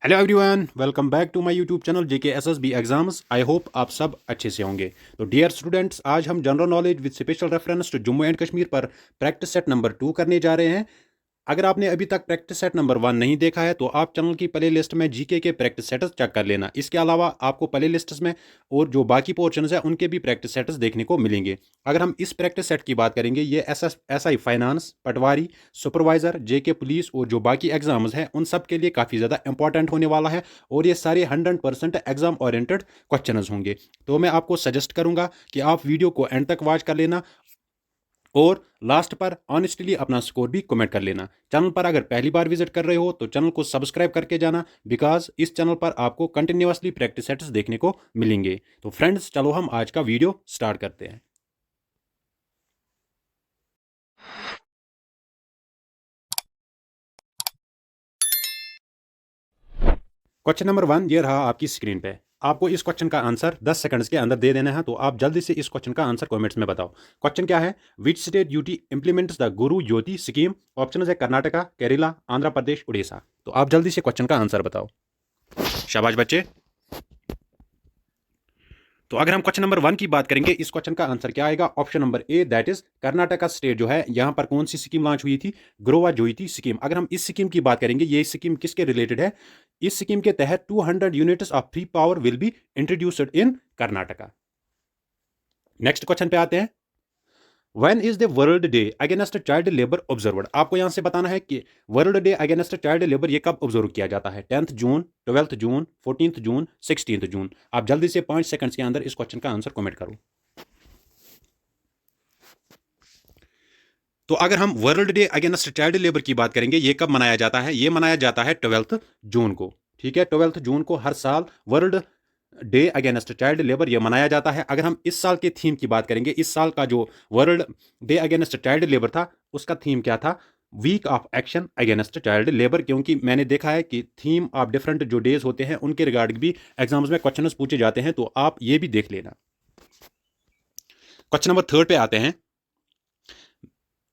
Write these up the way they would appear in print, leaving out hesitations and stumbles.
Hello everyone, welcome back to my YouTube channel JK SSB exams. I hope आप सब अच्छे से होंगे। तो डियर स्टूडेंट्स, आज हम general knowledge with special reference to Jammu and Kashmir पर प्रैक्टिस सेट नंबर 2 करने जा रहे हैं। अगर आपने अभी तक प्रैक्टिस सेट नंबर 1 नहीं देखा है तो आप चैनल की प्ले लिस्ट में जीके के प्रैक्टिस सेट्स चेक कर लेना। इसके अलावा आपको प्ले लिस्ट में और जो बाकी पोर्शंस है उनके भी प्रैक्टिस सेट्स देखने को मिलेंगे। अगर हम इस प्रैक्टिस सेट की बात करेंगे, ये एसआई फाइनेंस, पटवारी, सुपरवाइजर, जेके पुलिस और जो बाकी एग्जाम्स हैं उन सब के लिए काफ़ी ज़्यादा इंपॉर्टेंट होने वाला है और ये सारे 100% एग्जाम ओरिएंटेड क्वेश्चन होंगे। तो मैं आपको सजेस्ट करूंगा कि आप वीडियो को एंड तक वॉच कर लेना और लास्ट पर ऑनेस्टली अपना स्कोर भी कमेंट कर लेना। चैनल पर अगर पहली बार विजिट कर रहे हो तो चैनल को सब्सक्राइब करके जाना, बिकॉज इस चैनल पर आपको कंटिन्यूअसली प्रैक्टिस सेट्स देखने को मिलेंगे। तो फ्रेंड्स, चलो हम आज का वीडियो स्टार्ट करते हैं। क्वेश्चन नंबर 1 ये रहा आपकी स्क्रीन पे। आपको इस क्वेश्चन का आंसर 10 सेकंड्स के अंदर दे देना है, तो आप जल्दी से इस क्वेश्चन का आंसर कमेंट्स में बताओ। क्वेश्चन क्या है? Which state UT implements the Guru Jyoti scheme? Option है कर्नाटका, केरला, आंध्र प्रदेश, उड़ीसा। तो आप जल्दी से क्वेश्चन का आंसर बताओ। शाबाश बच्चे। तो अगर हम क्वेश्चन नंबर 1 की बात करेंगे, इस क्वेश्चन का आंसर क्या आएगा? Option number A, that is Karnataka state जो है, यहां पर कौन सी स्कीम लॉन्च हुई थी? ग्रोवा ज्योति स्कीम। अगर हम इस स्कीम की बात करेंगे, ये स्कीम किसके रिलेटेड है? इस स्कीम के तहत 200 units of free power will be introduced in Karnataka. Next question पे आते हैं। When is the world day against child labour observed? आपको यहां से बताना है कि world day against child labour ये कब ऑब्जर्व किया जाता है? 10th जून, 12th जून, 14th जून, 16th जून। आप जल्दी से 5 सेकंड्स के अंदर इस क्वेश्चन का आंसर कमेंट करो। तो अगर हम world day against child labour की बात करेंगे, ये कब मनाया जाता है? ये मनाया जाता है 12th जून को। ठीक है, 12th जून को हर साल world day against child labour ये मनाया जाता है। अगर हम इस साल के थीम की बात करेंगे, इस साल का जो world day against child labour था, उसका थीम क्या था? Week of action against child labour. क्योंकि मैंने देखा है कि थीम ऑफ डिफरेंट जो डेज होते हैं उनके रिगार्डिंग भी एग्जाम्स में क्वेश्चन पूछे जाते हैं, तो आप ये भी देख लेना। क्वेश्चन नंबर 3 पे आते हैं।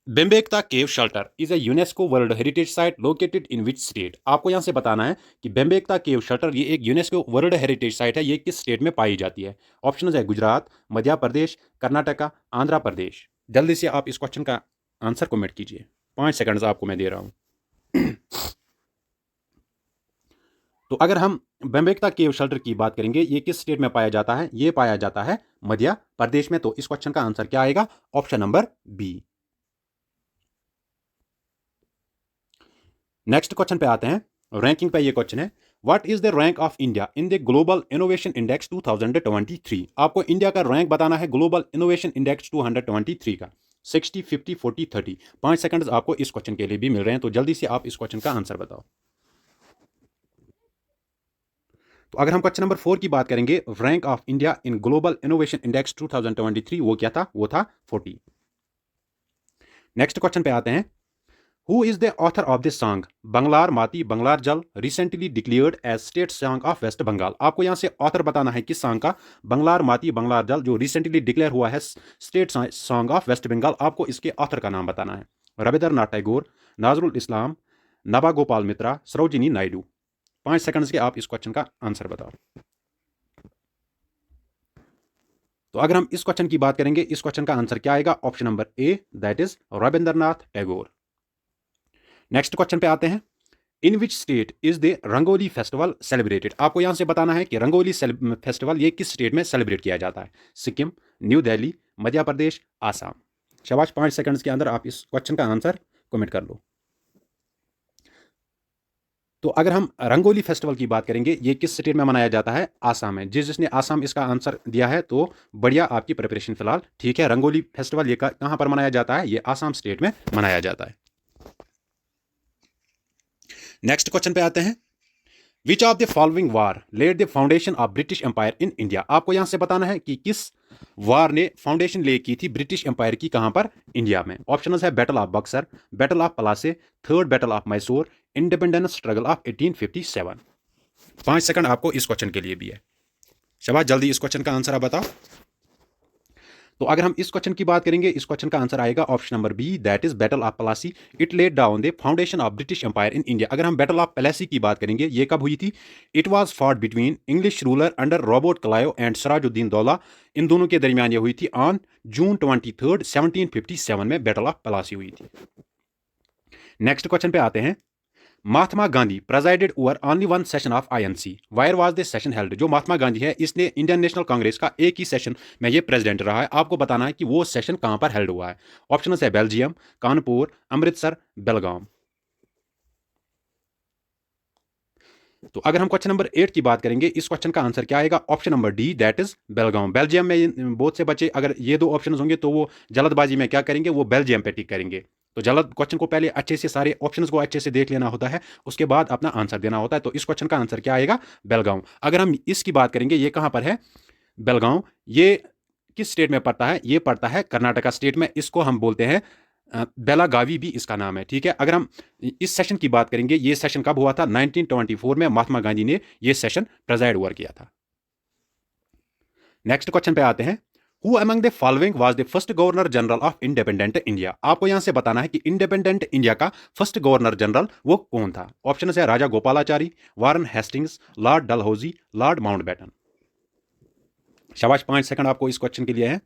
बेम्बेक्ता cave shelter is a UNESCO world heritage site located in which state? आपको यहां से बताना है कि बेम्बेक्ता केव शेल्टर ये एक यूनेस्को वर्ल्ड हेरिटेज साइट है, ये किस स्टेट में पाई जाती है? ऑप्शन है गुजरात, मध्य प्रदेश, कर्नाटका, आंध्र प्रदेश। जल्दी से आप इस क्वेश्चन का आंसर कमेंट कीजिए। 5 सेकंड्स आपको मैं दे रहा हूं। तो अगर हम बेम्बेक्ता केव शेल्टर की बात करेंगे, ये किस स्टेट में पाया जाता है? ये पाया जाता है मध्य प्रदेश में। तो इस क्वेश्चन का आंसर क्या आएगा? Option number B. Next question पे आते हैं। रैंकिंग पे ये क्वेश्चन है। What is the rank of India in the global innovation index 2023? आपको इंडिया का रैंक बताना है ग्लोबल इनोवेशन इंडेक्स 223 का। 60, 50, 40, 30। 5 सेकंड्स आपको इस क्वेश्चन के लिए भी मिल रहे हैं, तो जल्दी से आप इस क्वेश्चन का आंसर बताओ। तो अगर हम क्वेश्चन नंबर 4 की बात करेंगे, rank of India in global innovation index 2023, वो क्या था? वो था 40। नेक्स्ट क्वेश्चन पे आते हैं। Who is the author of this song? बंगलार Mati Banglar Jal recently declared as state song of West Bengal. आपको यहां से ऑथर बताना है किस सॉन्ग का? बंगलार माती बंगलार जल जो रिसेंटली डिक्लेयर हुआ है state song of West Bengal. आपको इसके ऑथर का नाम बताना है। रविंद्रनाथ टैगोर, नजरुल इस्लाम, नबा गोपाल मित्रा, सरोजिनी नायडू। 5 सेकंड्स के आप इस क्वेश्चन का आंसर बताओ। तो अगर हम इस क्वेश्चन की बात करेंगे, इस क्वेश्चन का आंसर क्या आएगा? Option number A, that is Rabindranath Tagore. Next question पे आते हैं। In which state is the rangoli festival celebrated? आपको यहां से बताना है कि रंगोली फेस्टिवल ये किस स्टेट में सेलिब्रेट किया जाता है? सिक्किम, न्यू दिल्ली, मध्य प्रदेश, आसाम। शाबाश, 5 सेकंड्स के अंदर आप इस क्वेश्चन का आंसर कमेंट कर लो। तो अगर हम रंगोली फेस्टिवल की बात करेंगे, ये किस स्टेट में मनाया जाता है? आसाम में। जिसने आसाम इसका आंसर दिया है, तो बढ़िया, आपकी प्रिपरेशन फिलहाल ठीक है। रंगोली फेस्टिवल ये कहां पर मनाया जाता है? ये आसाम स्टेट में मनाया जाता है। नेक्स्ट क्वेश्चन पे आते हैं। Which of the following war led the foundation of British empire in India? आपको यहां से बताना है कि किस वार ने फाउंडेशन ले की थी ब्रिटिश एम्पायर की, कहां पर? इंडिया में। ऑप्शन है battle of Buxar, battle of Plassey, third battle of Mysore, independence struggle of 1857। 5 second आपको इस क्वेश्चन के लिए भी है। शाबाश, जल्दी इस क्वेश्चन का आंसर आप बताओ। तो अगर हम इस क्वेश्चन की बात करेंगे, इस क्वेश्चन का आंसर आएगा option number B, that is battle of Plassey. It led down the foundation of British empire in India. अगर हम बैटल ऑफ प्लासी की बात करेंगे, ये कब हुई थी? It was fought between English ruler under Robert Clive and Sirajuddin Daula. इन दोनों के दरमियान ये हुई थी ऑन जून 23 1757 में बैटल ऑफ प्लासी हुई थी। नेक्स्ट क्वेश्चन पे आते हैं। Mahatma Gandhi presided over only one session of INC, where was this session held. जो महात्मा गांधी है, इसने इंडियन नेशनल कांग्रेस का एक ही सेशन में ये प्रेसिडेंट रहा है। आपको बताना है कि वो सेशन कहां पर हेल्ड हुआ है। ऑप्शन है बेल्जियम, कानपुर, अमृतसर, बेलगाम। तो अगर हम क्वेश्चन नंबर 8 की बात करेंगे, इस क्वेश्चन का आंसर क्या आएगा? Option number D, that is Belgaum. Belgium में बहुत से बच्चे, अगर ये दो ऑप्शन होंगे तो वो जल्दबाजी में क्या करेंगे, वो बेल्जियम पे टिक करेंगे। तो जल्द क्वेश्चन को पहले अच्छे से सारे ऑप्शंस को अच्छे से देख लेना होता है, उसके बाद अपना आंसर देना होता है। तो इस क्वेश्चन का आंसर क्या आएगा? बेलगांव। अगर हम इसकी बात करेंगे, ये कहां पर है बेलगांव? ये किस स्टेट में पड़ता है? ये पड़ता है कर्नाटका स्टेट में। इसको हम बोलते हैं बेलागावी भी इसका नाम है। ठीक है, अगर हम इस सेशन की बात करेंगे, ये सेशन कब हुआ था? 1924 में महात्मा गांधी ने ये सेशन प्रेजाइड ओवर किया था। नेक्स्ट क्वेश्चन पे आते हैं। Who among the following was the first governor general of independent India? आपको यहां से बताना है कि इंडिपेंडेंट इंडिया का फर्स्ट गवर्नर जनरल वो कौन था। ऑप्शन है Raja Gopalachari, Warren Hastings, Lord Dalhousie, Lord Mountbatten. शाबाश, 5 सेकंड आपको इस क्वेश्चन के लिए है।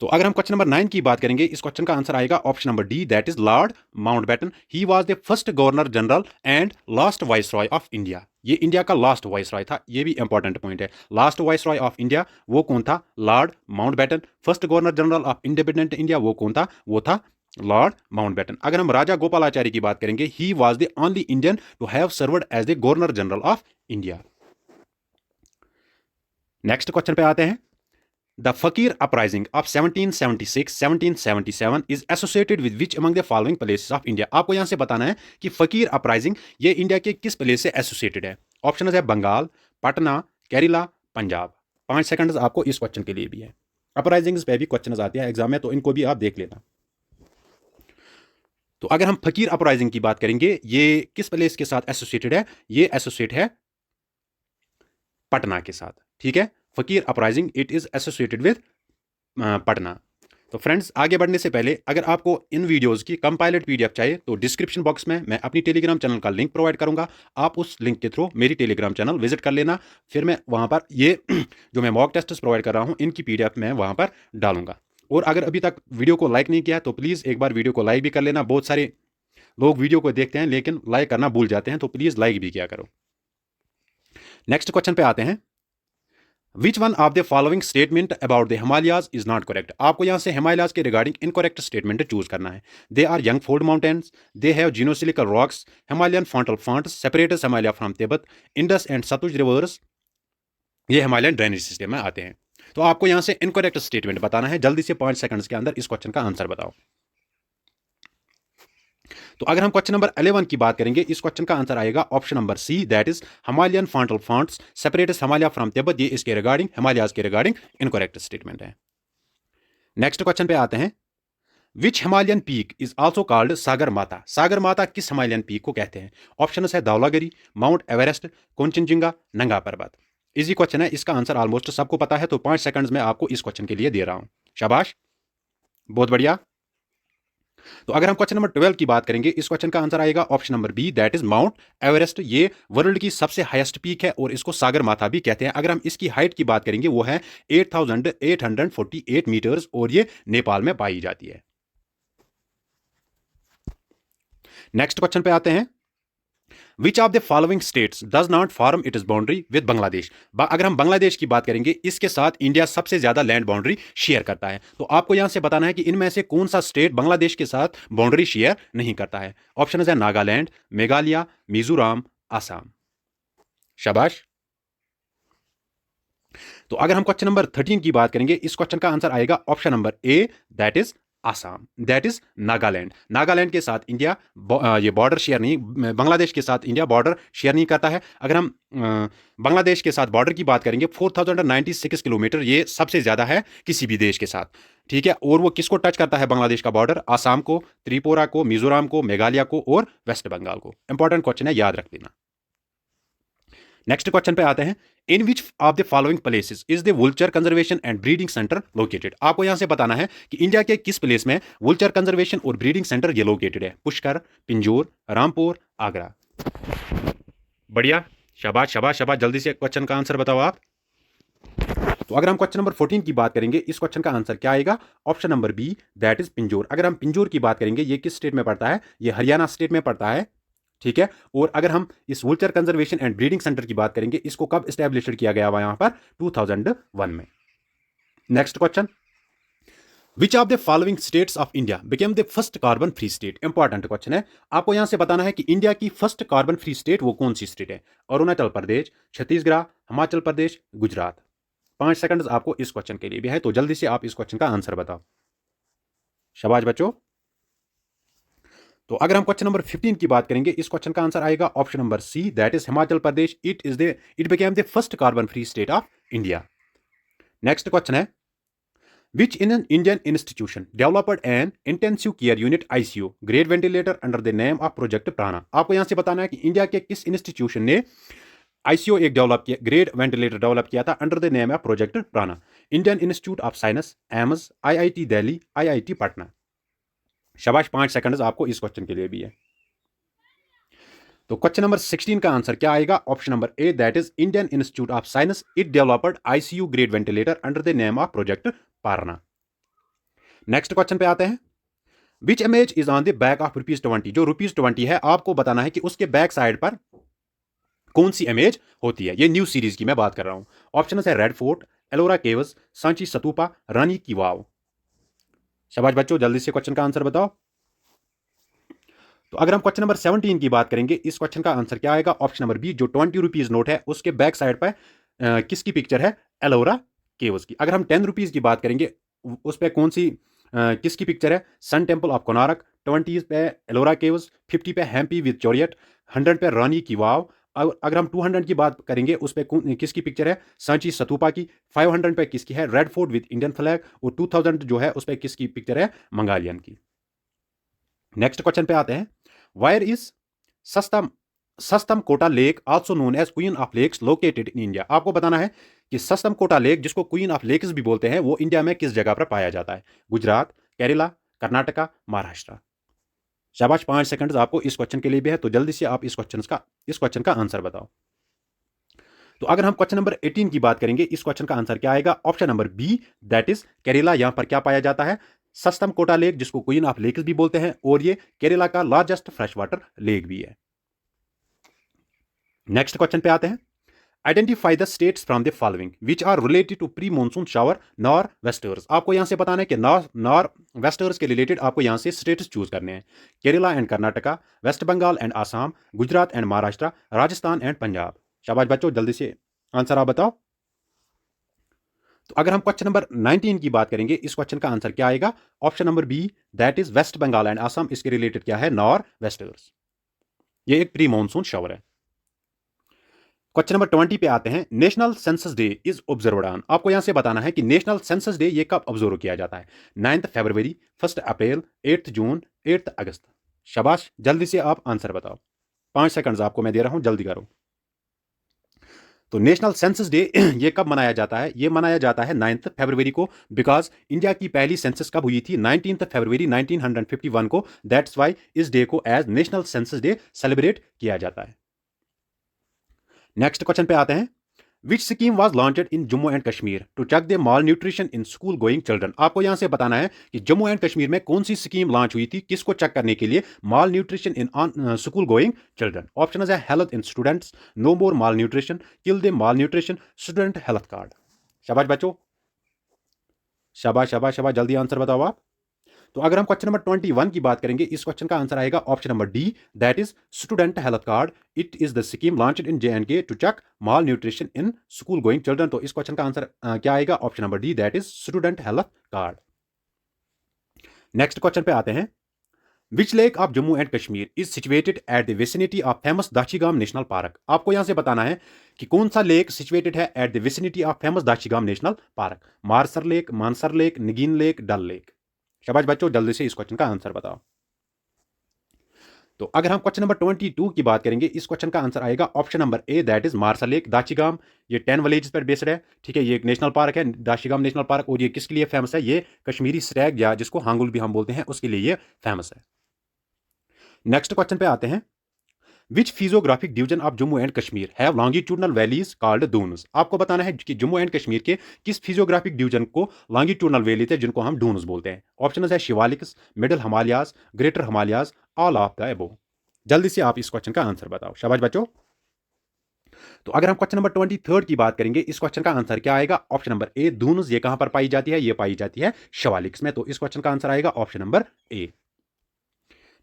तो अगर हम क्वेश्चन नंबर 9 की बात करेंगे, इस क्वेश्चन का आंसर आएगा option number D, that is Lord Mountbatten. He was the first governor general and last viceroy of India. ये इंडिया का लास्ट वाइसरॉय था, ये भी इंपॉर्टेंट पॉइंट है। लास्ट वाइसरॉय ऑफ इंडिया वो कौन था? Lord Mountbatten. First governor general of independent India वो कौन था? वो था लॉर्ड माउंटबेटन। अगर हम राजा गोपालाचारी की बात करेंगे, he was the only Indian to have served as the governor general of India. Next question पे आते हैं। The Fakir uprising of 1776-1777 is associated with which among the following places of India? आपको यहां से बताना है कि फकीर अपराइजिंग ये इंडिया के किस प्लेस से एसोसिएटेड है। ऑप्शन है बंगाल, पटना, केरला, पंजाब। 5 सेकंड आपको इस क्वेश्चन के लिए भी है। अपराइजिंग्स पे भी क्वेश्चन आते हैं एग्जाम में, तो इनको भी आप देख लेना। तो अगर हम फकीर अपराइजिंग की बात करेंगे, ये किस प्लेस के साथ एसोसिएटेड है? ये एसोसिएट है पटना के साथ। ठीक है, फकीर uprising it is associated with Patna. तो फ्रेंड्स, आगे बढ़ने से पहले अगर आपको इन वीडियोस की कंपाइलेड पीडीएफ चाहिए तो डिस्क्रिप्शन बॉक्स में मैं अपनी टेलीग्राम चैनल का लिंक प्रोवाइड करूंगा। आप उस लिंक के थ्रू मेरी टेलीग्राम चैनल विजिट कर लेना। फिर मैं वहां पर ये जो मैं मॉक टेस्ट प्रोवाइड कर रहा हूं, इनकी पीडीएफ मैं वहां पर डालूंगा। और अगर अभी तक वीडियो को लाइक नहीं किया तो प्लीज़ एक बार वीडियो को लाइक भी कर लेना। बहुत सारे लोग वीडियो को देखते हैं लेकिन लाइक करना भूल जाते हैं, तो प्लीज़ लाइक भी किया करो। नेक्स्ट क्वेश्चन पे आते हैं। Which one of the following statement about the Himalayas is not correct? आपको यहां से हिमालयाज के रिगार्डिंग इनकरेक्ट स्टेटमेंट चूज करना है। They are young fold mountains, they have geosynclinal rocks, Himalayan frontal faults separates Himalaya from Tibet, Indus and Sutlej rivers ये Himalayan drainage system में आते हैं। तो आपको यहां से इनकरेक्ट स्टेटमेंट बताना है। जल्दी से 5 सेकंड्स के अंदर इस क्वेश्चन का आंसर बताओ। तो अगर हम क्वेश्चन नंबर 11 की बात करेंगे, इस क्वेश्चन का आंसर आएगा option number C, that is Himalayan frontal faults separates Himalaya from Tibet. ये इसके रिगार्डिंग हिमालयाज के रिगार्डिंग इनकरेक्ट स्टेटमेंट है। नेक्स्ट क्वेश्चन पे आते हैं। Which Himalayan peak is also called Sagarmatha? सागर माता किस हिमालयन पीक को कहते हैं? ऑप्शन है धौलागिरी, माउंट एवरेस्ट, कंचनजंगा, नंगा पर्वत। इजी क्वेश्चन है, इसका आंसर ऑलमोस्ट सबको पता है। तो 5 सेकंड्स में आपको इस क्वेश्चन के लिए दे रहा हूं। शाबाश, बहुत बढ़िया। तो अगर हम क्वेश्चन नंबर 12 की बात करेंगे, इस क्वेश्चन का आंसर आएगा option number B, that is Mount Everest. ये वर्ल्ड की सबसे हाईएस्ट पीक है और इसको सागर माथा भी कहते हैं। अगर हम इसकी हाइट की बात करेंगे, वो है 8848 मीटर्स और ये नेपाल में पाई जाती है। नेक्स्ट क्वेश्चन पे आते हैं। Which of the following states does not form it is boundary with Bangladesh? अगर हम बांग्लादेश की बात करेंगे, इसके साथ इंडिया सबसे ज्यादा लैंड बाउंड्री शेयर करता है। तो आपको यहां से बताना है कि इनमें से कौन सा स्टेट बांग्लादेश के साथ बाउंड्री शेयर नहीं करता है। ऑप्शन है नागालैंड, मेघालय, मिजोरम, आसाम। शाबाश। तो अगर हम क्वेश्चन नंबर 13 की बात करेंगे, इस क्वेश्चन का आंसर आएगा option number A, that is Assam, that is Nagaland. Nagaland के साथ इंडिया ये बॉर्डर शेयर नहीं, बांग्लादेश के साथ इंडिया बॉर्डर शेयर नहीं करता है। अगर हम बांग्लादेश के साथ बॉर्डर की बात करेंगे, 4096 किलोमीटर ये सबसे ज्यादा है किसी भी देश के साथ। ठीक है, और वो किसको टच करता है बांग्लादेश का बॉर्डर? आसाम को, त्रिपुरा को, मिजोरम को, मेघालय को और वेस्ट बंगाल को। इंपॉर्टेंट क्वेश्चन है, याद रख लेना। नेक्स्ट क्वेश्चन पे आते हैं, in which of the following places is the vulture conservation and breeding centre located. आपको यहां से बताना है कि इंडिया के किस प्लेस में वुलचर कंजर्वेशन और ब्रीडिंग सेंटर ये लोकेटेड है। पुष्कर, पिंजौर, रामपुर, आगरा। बढ़िया, शाबाश शाबाश शाबाश, जल्दी से क्वेश्चन का आंसर बताओ आप। तो अगर हम क्वेश्चन नंबर 14 की बात करेंगे, इस क्वेश्चन का आंसर क्या आएगा? Option number B, that is Pinjore. अगर हम पिंजौर की बात करेंगे, ये किस स्टेट में पड़ता है? ये हरियाणा स्टेट में पड़ता है, ठीक है। और अगर हम इस वुलचर कंजर्वेशन एंड ब्रीडिंग सेंटर की बात करेंगे, इसको कब एस्टेब्लिश किया गया हुआ यहां पर? 2001 में। Next question, which of the following states of India became the first carbon free state. Important question है, आपको यहां से बताना है कि इंडिया की फर्स्ट कार्बन फ्री स्टेट वो कौन सी स्टेट है? अरुणाचल प्रदेश, छत्तीसगढ़, हिमाचल प्रदेश, गुजरात। 5 सेकंड आपको इस क्वेश्चन के लिए भी है, तो जल्दी से आप इस क्वेश्चन का आंसर बताओ। शाबाश बच्चों। तो अगर हम क्वेश्चन नंबर 15 की बात करेंगे, इस क्वेश्चन का आंसर आएगा option number C, that is Himachal Pradesh. It became the first carbon free state of India. Next question है, which in an Indian institution developed an intensive care unit ICU grade ventilator under the name of project Prana. आपको यहां से बताना है कि India के किस institution ने आईसीयू एक डेवलप किया, ग्रेड वेंटिलेटर डेवलप किया था under the name of project Prana? Indian Institute of Science, AIIMS, IIT Delhi, IIT Patna. शाबाश, 5 सेकंड आपको इस क्वेश्चन के लिए भी है। तो क्वेश्चन नंबर 16 का आंसर क्या आएगा? Option number A, that is Indian Institute of Science. It developed ICU grade ventilator under the name of project Prana. Next question पे आते हैं, which image is on the back of ₹20। जो ₹20 है, आपको बताना है कि उसके बैक साइड पर कौन सी इमेज होती है। ये न्यू सीरीज की मैं बात कर रहा हूं। ऑप्शन है Red Fort, Ellora caves, Sanchi stupa, Rani ki Vav. शाबाश बच्चों, जल्दी से क्वेश्चन का आंसर बताओ। तो अगर हम क्वेश्चन नंबर 17 की बात करेंगे, इस क्वेश्चन का आंसर क्या आएगा? ऑप्शन नंबर बी, जो ₹20 नोट है उसके बैक साइड पर किसकी पिक्चर है? एलोरा केव्स की। अगर हम ₹10 की बात करेंगे, उस पर कौन सी किसकी पिक्चर है? Sun temple of Konark. 20 पे एलोरा केव्स, 50 पे हैम्पी विद चोरियट, 100 पे रानी की वाव। अगर हम 200 की बात करेंगे, उस पर किसकी पिक्चर है? सांची स्तूपा की। 500 पे किसकी है? Red fort with Indian flag. और 2000 जो है उस पर किसकी पिक्चर है? मंगालियन की। नेक्स्ट क्वेश्चन पे आते हैं, where is Sastham सस्तम Kota lake also known as queen of lakes located in India. आपको बताना है कि सस्तम कोटा लेक, जिसको क्वीन ऑफ लेक्स भी बोलते हैं, वो इंडिया में किस जगह पर पाया जाता है? गुजरात, केरला, कर्नाटका, महाराष्ट्र। शाबाश, 5 सेकंड आपको इस क्वेश्चन के लिए भी है, तो जल्दी से आप इस क्वेश्चन का आंसर बताओ। तो अगर हम क्वेश्चन नंबर 18 की बात करेंगे, इस क्वेश्चन का आंसर क्या आएगा? Option number B, that is Kerala. यहां पर क्या पाया जाता है? सस्तम कोटा लेक, जिसको क्वीन ऑफ लेक्स भी बोलते हैं, और ये केरला का लार्जेस्ट फ्रेश वाटर लेक भी है। नेक्स्ट क्वेश्चन पे आते हैं, identify the states from the following which are related to pre monsoon shower nor westers. आपको यहां से बताना है कि नॉर वेस्टर्स के रिलेटेड आपको यहां से स्टेट्स चूज करने हैं। Kerala and Karnataka, West Bengal and Assam, Gujarat and Maharashtra, Rajasthan and Punjab. शाबाश बच्चों, जल्दी से आंसर आप बताओ। तो अगर हम क्वेश्चन नंबर 19 की बात करेंगे, इस क्वेश्चन का आंसर क्या आएगा? Option number B, that is West Bengal and Assam. इसके रिलेटेड क्या है? Nor westers. ये एक प्री मॉनसून शावर है। क्वेश्चन नंबर 20 पे आते हैं, national census day is observed on. आपको यहां से बताना है कि नेशनल सेंसस डे ये कब ऑब्जर्व किया जाता है? 9 फरवरी, 1 अप्रैल, 8 जून, 8 अगस्त। शाबाश, जल्दी से आप आंसर बताओ। 5 सेकंड्स आपको मैं दे रहा हूं, जल्दी करो। तो नेशनल सेंसस डे ये कब मनाया जाता है? ये मनाया जाता है 9 फरवरी को, बिकॉज इंडिया की पहली सेंसस कब हुई थी? 19 फरवरी 1951 को। दैट्स वाई इस डे को as national census day celebrate किया जाता है। नेक्स्ट क्वेश्चन पे आते हैं, which scheme was launched in Jammu and Kashmir to check the malnutrition in school going children. आपको यहां से बताना है कि जम्मू एंड कश्मीर में कौन सी स्कीम लॉन्च हुई थी, किसको चेक करने के लिए? Malnutrition in school going children. Option है health in students, no more malnutrition, kill the malnutrition, student health card. शाबाश बच्चों, शाबाश शाबाश शाबाश, जल्दी आंसर बताओ आप। तो अगर हम क्वेश्चन नंबर 21 की बात करेंगे, इस क्वेश्चन का आंसर आएगा option number D, that is student health card. It is the scheme launched in J&K to check malnutrition in school going children. तो इस क्वेश्चन का आंसर क्या आएगा? Option number D, that is student health card. Next question पे आते हैं, which lake of Jammu and Kashmir is situated at the vicinity of famous Dachigam National Park. आपको यहां से बताना है कि कौन सा लेक सिचुएटेड है at the vicinity of famous Dachigam National Park? Marsar lake, Mansar lake, Nagin lake, Dal lake. शाबाश बच्चों, जल्दी से इस क्वेश्चन का आंसर बताओ। तो अगर हम क्वेश्चन नंबर 22 की बात करेंगे, इस क्वेश्चन का आंसर आएगा option number A, that is Marsar lake Dachigam. ये 10 विलेज पर बेस्ड है, ठीक है। ये एक नेशनल पार्क है, दाचिगाम नेशनल पार्क। और ये किसके लिए फेमस है? ये कश्मीरी स्टैग या जिसको हांगुल भी हम बोलते हैं, उसके लिए ये फेमस है। नेक्स्ट क्वेश्चन पे आते हैं। Which physiographic division of Jammu and Kashmir have longitudinal valleys called doons? आपको बताना है कि जम्मू एंड कश्मीर के किस फिजियोग्राफिक डिवीजन को लॉन्गिट्यूडनल वैली थे जिनको हम डून्स बोलते हैं। ऑप्शन है Shivaliks, middle Himalayas, greater Himalayas, all of the above. जल्दी से आप इस क्वेश्चन का आंसर बताओ, शाबाश बच्चों। तो अगर हम क्वेश्चन नंबर 23 की बात करेंगे, इस क्वेश्चन का आंसर क्या आएगा? Option number A doons. ये कहां पर पाई जाती है? ये पाई जाती है शिवालिक्स में। तो इस क्वेश्चन का आंसर आएगा option number A.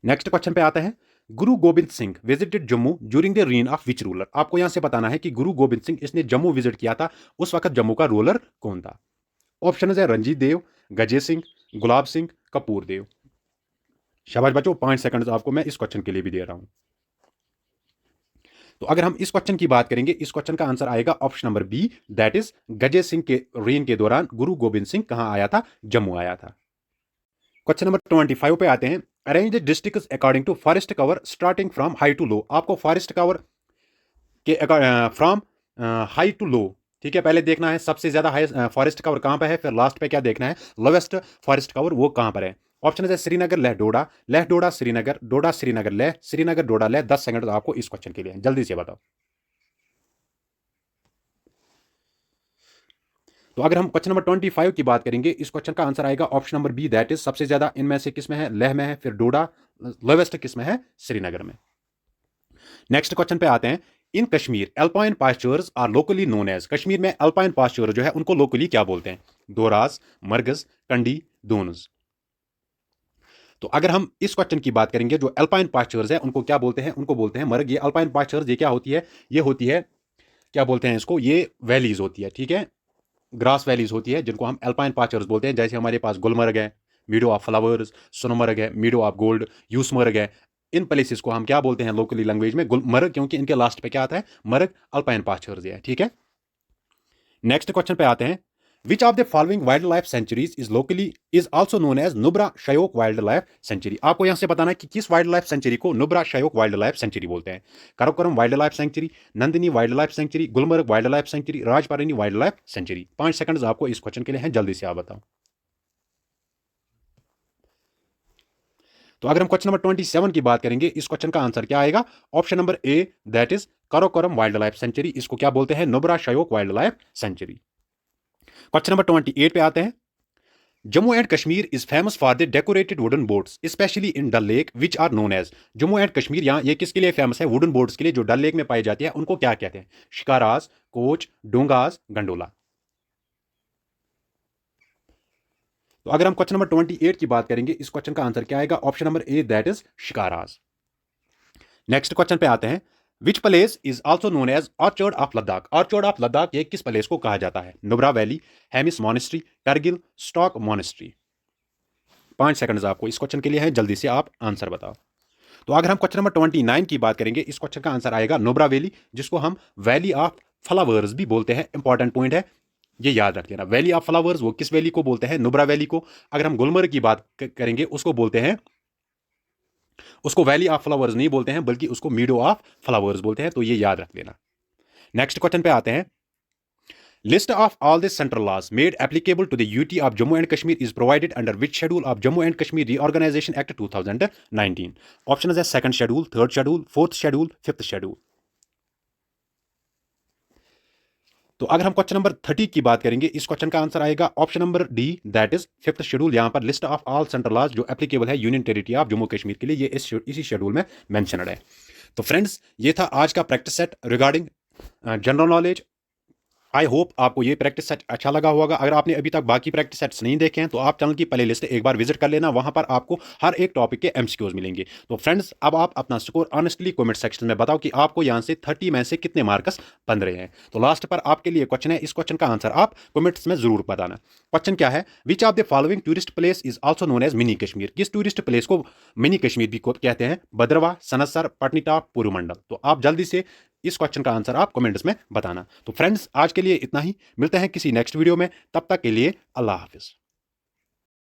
Next question पे आते हैं। Guru Gobind Singh visited Jammu during the reign of which ruler? आपको यहां से बताना है कि गुरु गोबिंद सिंह इसने जम्मू विजिट किया था, उस वक्त जम्मू का रूलर कौन था? ऑप्शन है रंजीत देव, गजे सिंह, गुलाब सिंह, कपूर देव। शाबाश बच्चों, 5 सेकंड आपको मैं इस क्वेश्चन के लिए भी दे रहा हूं। तो अगर हम इस क्वेश्चन की बात करेंगे, इस क्वेश्चन का आंसर आएगा option number B, that is Gaje Singh के रेन के दौरान गुरु गोबिंद सिंह कहां आया था? जम्मू आया था। क्वेश्चन नंबर 25 पे आते हैं। Arrange the districts according to forest cover starting from high to low. आपको फॉरेस्ट कवर के फ्रॉम हाई टू लो, ठीक है, पहले देखना है सबसे ज्यादा हाई फॉरेस्ट कवर कहां पर है, फिर लास्ट पे क्या देखना है, लोवेस्ट फॉरेस्ट कवर वो कहां पर है। ऑप्शन है श्रीनगर, लेह डोडा श्रीनगर, डोडा श्रीनगर लेह, श्रीनगर डोडा लेह। 10 सेकंड आपको इस क्वेश्चन के लिए, जल्दी से बताओ। तो अगर हम क्वेश्चन नंबर 25 की बात करेंगे, इस क्वेश्चन का आंसर आएगा option number B, that is सबसे ज्यादा इनमें से किस में है? लेह में है, फिर डोडा, लोवेस्ट किस में है? श्रीनगर में। नेक्स्ट क्वेश्चन पे आते हैं। In Kashmir alpine pastures are locally known as. Kashmir में अल्पाइन पास्चर जो है उनको लोकली क्या बोलते हैं? दोरास, मरगज, कंडी, दूनस। तो अगर हम इस क्वेश्चन की बात करेंगे, जो अल्पाइन पास्चर्स है उनको क्या बोलते हैं? उनको बोलते हैं मर्ग। ये अल्पाइन पास्चर्स ये क्या होती है? ये होती है, क्या बोलते हैं इसको, ये वैलीज होती है, ठीक है, ग्रास वैलीज होती है जिनको हम अल्पाइन पास्चर्स बोलते हैं। जैसे हमारे पास गुलमर्ग है, मीडो ऑफ फ्लावर्स, सोनमर्ग है, मीडो ऑफ गोल्ड, यूसमर्ग है। इन प्लेसेस को हम क्या बोलते हैं लोकली लैंग्वेज में? गुलमर्ग, क्योंकि इनके लास्ट पे क्या आता है? मर्ग। अल्पाइन पास्चर्स है, ठीक है। नेक्स्ट क्वेश्चन पे आते हैं। Which of the following wildlife sanctuaries is locally is also known as Nubra Shyok wildlife sanctuary? आपको यहां से बताना है कि किस वाइल्ड लाइफ सेंचुरी को Nubra Shyok wildlife sanctuary बोलते हैं। Karakoram wildlife sanctuary, Nandini wildlife sanctuary, Gulmarg wildlife sanctuary, Rajparian wildlife sanctuary. 5 second आपको इस क्वेश्चन के लिए हैं, जल्दी से आप बताओ। तो अगर हम क्वेश्चन नंबर 27 की बात करेंगे, इस क्वेश्चन का आंसर क्या आएगा? Option number A, that is Karakoram wildlife sanctuary. इसको क्या बोलते हैं? Nubra Shyok wildlife sanctuary. Question number 28 पे आते हैं। Jammu and Kashmir is famous for the decorated wooden boats specially in Dal lake which are known as. Jammu and Kashmir यहाँ ये किसके लिए फेमस है? वुडन बोट्स के लिए, जो डल लेक में पाई जाती है। उनको क्या कहते हैं? Shikaras, coach, dongas, gondola. तो अगर हम क्वेश्चन नंबर 28 की बात करेंगे, इस क्वेश्चन का आंसर क्या आएगा? Option number A, that is shikaras. Next question पे आते हैं। Which place is also known as orchard of Ladakh? Orchard of Ladakh ये किस प्लेस को कहा जाता है? Nubra valley, Hemis monastery, Kargil, Stok monastery. 5 seconds आपको इस क्वेश्चन के लिए है, जल्दी से आप आंसर बताओ। तो अगर हम क्वेश्चन नंबर 29 की बात करेंगे, इस क्वेश्चन का आंसर आएगा नुब्रा वैली, जिसको हम वैली ऑफ फ्लावर्स भी बोलते हैं। इंपॉर्टेंट पॉइंट है, ये याद रख लेना। वैली ऑफ फ्लावर्स वो किस वैली को बोलते हैं? नुब्रा वैली को। अगर हम गुलमर्ग की बात करेंगे, उसको बोलते हैं, उसको वैली ऑफ फ्लावर्स नहीं बोलते हैं, बल्कि उसको मीडो ऑफ फ्लावर्स बोलते हैं। तो ये याद रख लेना। नेक्स्ट क्वेश्चन पे आते हैं। List of all the central laws made applicable to the UT of Jammu and Kashmir is provided under which schedule of Jammu and Kashmir reorganisation act 2019? Option है second schedule, third schedule, fourth schedule, fifth schedule. तो अगर हम question number 30 की बात करेंगे, इस question का answer आएगा option number D, that is fifth schedule. यहां पर list of all central laws जो एप्लीकेबल है union territory of Jammu Kashmir के लिए, ये इसी शेड्यूल में मेंशनड है। तो फ्रेंड्स, ये था आज का practice set regarding general knowledge. I hope आपको ये प्रैक्टिस सेट अच्छा लगा होगा। अगर आपने अभी तक बाकी प्रैक्टिस सेट्स नहीं देखे हैं, तो आप चैनल की प्ले लिस्ट एक बार विजिट कर लेना। वहां पर आपको हर एक टॉपिक के एमसीक्यूज मिलेंगे। तो फ्रेंड्स, अब आप अपना स्कोर ऑनेस्टली कमेंट सेक्शन में बताओ कि आपको यहां से 30 में से कितने मार्क्स बन रहे हैं। तो लास्ट पर आपके लिए क्वेश्चन है, इस क्वेश्चन का आंसर आप कमेंट्स में जरूर बताना। क्वेश्चन क्या है? Which of the following tourist place is also known as mini Kashmir? किस टूरिस्ट प्लेस को मिनी कश्मीर भी कहते हैं? भद्रवाह, सनसर, पटनीटॉप, पुरुमंडल। तो आप जल्दी से इस क्वेश्चन का आंसर आप कमेंट्स में बताना। तो फ्रेंड्स, आज के लिए इतना ही। मिलते हैं किसी नेक्स्ट वीडियो में, तब तक के लिए अल्लाह हाफिज।